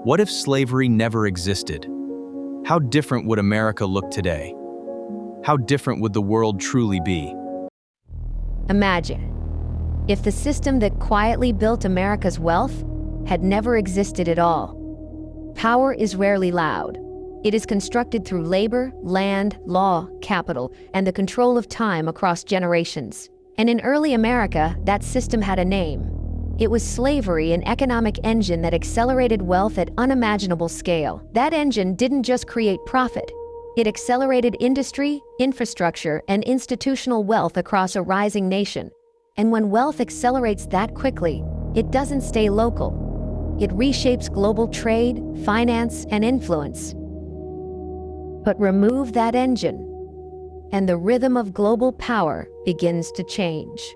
What if slavery never existed? How different would America look today? How different would the world truly be? Imagine if the system that quietly built America's wealth had never existed at all. Power is rarely loud. It is constructed through labor, land, law, capital, and the control of time across generations. And in early America, that system had a name. It was slavery, an economic engine that accelerated wealth at unimaginable scale. That engine didn't just create profit. It accelerated industry, infrastructure, and institutional wealth across a rising nation. And when wealth accelerates that quickly, it doesn't stay local. It reshapes global trade, finance, and influence. But remove that engine, and the rhythm of global power begins to change.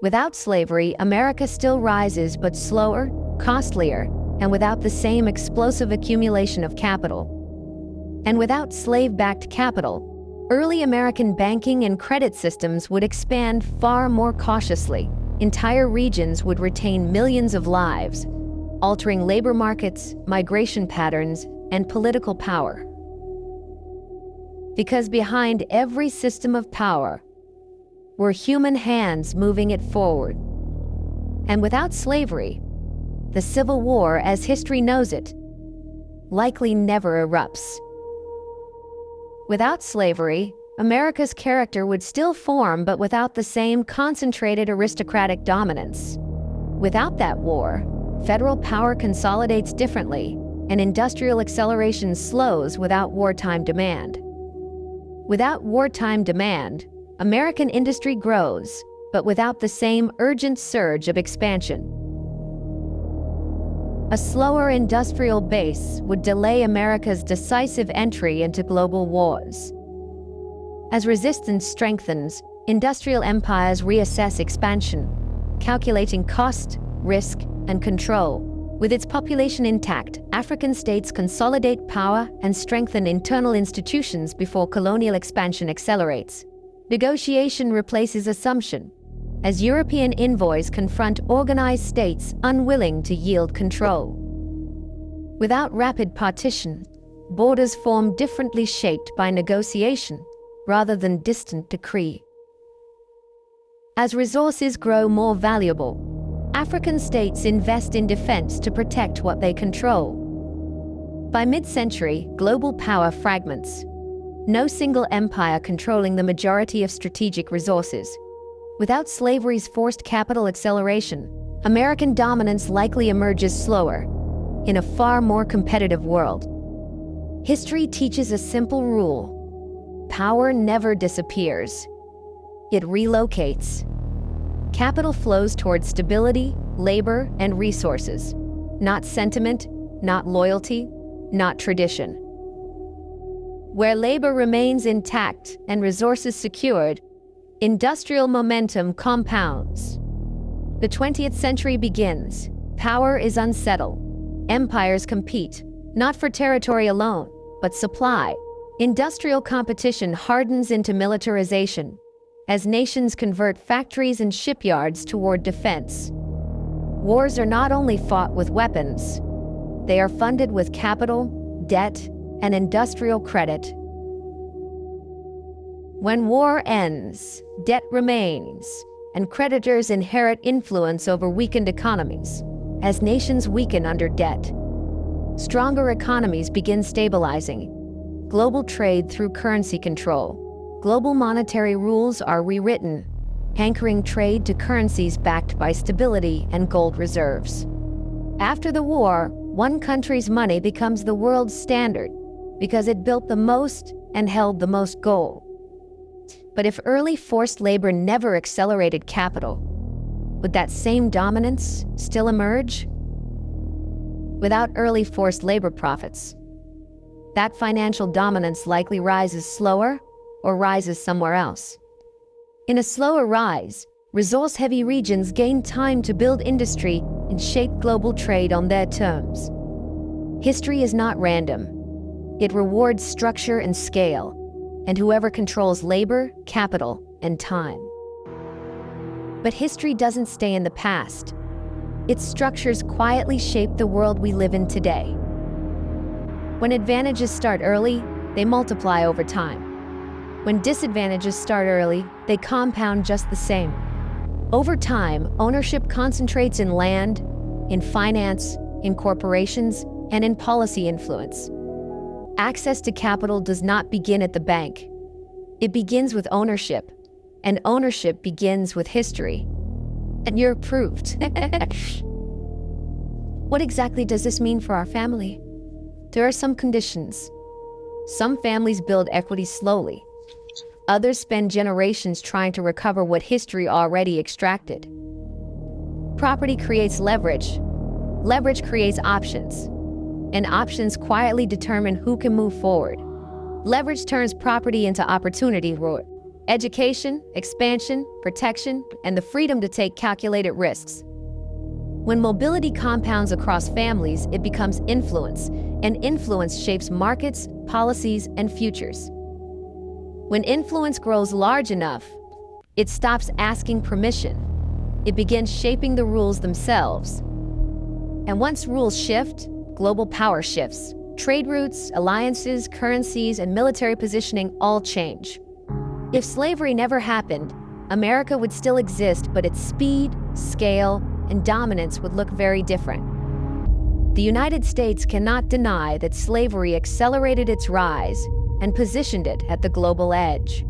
Without slavery, America still rises, but slower, costlier, and without the same explosive accumulation of capital. And without slave-backed capital, early American banking and credit systems would expand far more cautiously. Entire regions would retain millions of lives, altering labor markets, migration patterns, and political power. Because behind every system of power were human hands moving it forward. And without slavery, the Civil War, as history knows it, likely never erupts. Without slavery, America's character would still form, but without the same concentrated aristocratic dominance. Without that war, federal power consolidates differently, and industrial acceleration slows without wartime demand. Without wartime demand, American industry grows, but without the same urgent surge of expansion. A slower industrial base would delay America's decisive entry into global wars. As resistance strengthens, industrial empires reassess expansion, calculating cost, risk, and control. With its population intact, African states consolidate power and strengthen internal institutions before colonial expansion accelerates. Negotiation replaces assumption, as European envoys confront organized states unwilling to yield control. Without rapid partition, borders form differently shaped by negotiation rather than distant decree. As resources grow more valuable, African states invest in defense to protect what they control. By mid-century, global power fragments. No single empire controlling the majority of strategic resources. Without slavery's forced capital acceleration, American dominance likely emerges slower, in a far more competitive world. History teaches a simple rule: power never disappears. It relocates. Capital flows towards stability, labor, and resources. Not sentiment, not loyalty, not tradition. Where labor remains intact and resources secured, industrial momentum compounds. The 20th century begins. Power is unsettled. Empires compete, not for territory alone, but supply. Industrial competition hardens into militarization, as nations convert factories and shipyards toward defense. Wars are not only fought with weapons, they are funded with capital, debt, and industrial credit. When war ends, debt remains, and creditors inherit influence over weakened economies. As nations weaken under debt, stronger economies begin stabilizing. Global trade through currency control. Global monetary rules are rewritten, anchoring trade to currencies backed by stability and gold reserves. After the war, one country's money becomes the world's standard because it built the most and held the most gold. But if early forced labor never accelerated capital, would that same dominance still emerge? Without early forced labor profits, that financial dominance likely rises slower or rises somewhere else. In a slower rise, resource-heavy regions gain time to build industry and shape global trade on their terms. History is not random. It rewards structure and scale, and whoever controls labor, capital, and time. But history doesn't stay in the past. Its structures quietly shape the world we live in today. When advantages start early, they multiply over time. When disadvantages start early, they compound just the same. Over time, ownership concentrates in land, in finance, in corporations, and in policy influence. Access to capital does not begin at the bank. It begins with ownership, and ownership begins with history. And you're approved. What exactly does this mean for our family? There are some conditions. Some families build equity slowly. Others spend generations trying to recover what history already extracted. Property creates leverage. Leverage creates options. And options quietly determine who can move forward. Leverage turns property into opportunity. Education, expansion, protection, and the freedom to take calculated risks. When mobility compounds across families, it becomes influence, and influence shapes markets, policies, and futures. When influence grows large enough, it stops asking permission. It begins shaping the rules themselves. And once rules shift, global power shifts. Trade routes, alliances, currencies, and military positioning all change. If slavery never happened, America would still exist, but its speed, scale, and dominance would look very different. The United States cannot deny that slavery accelerated its rise and positioned it at the global edge.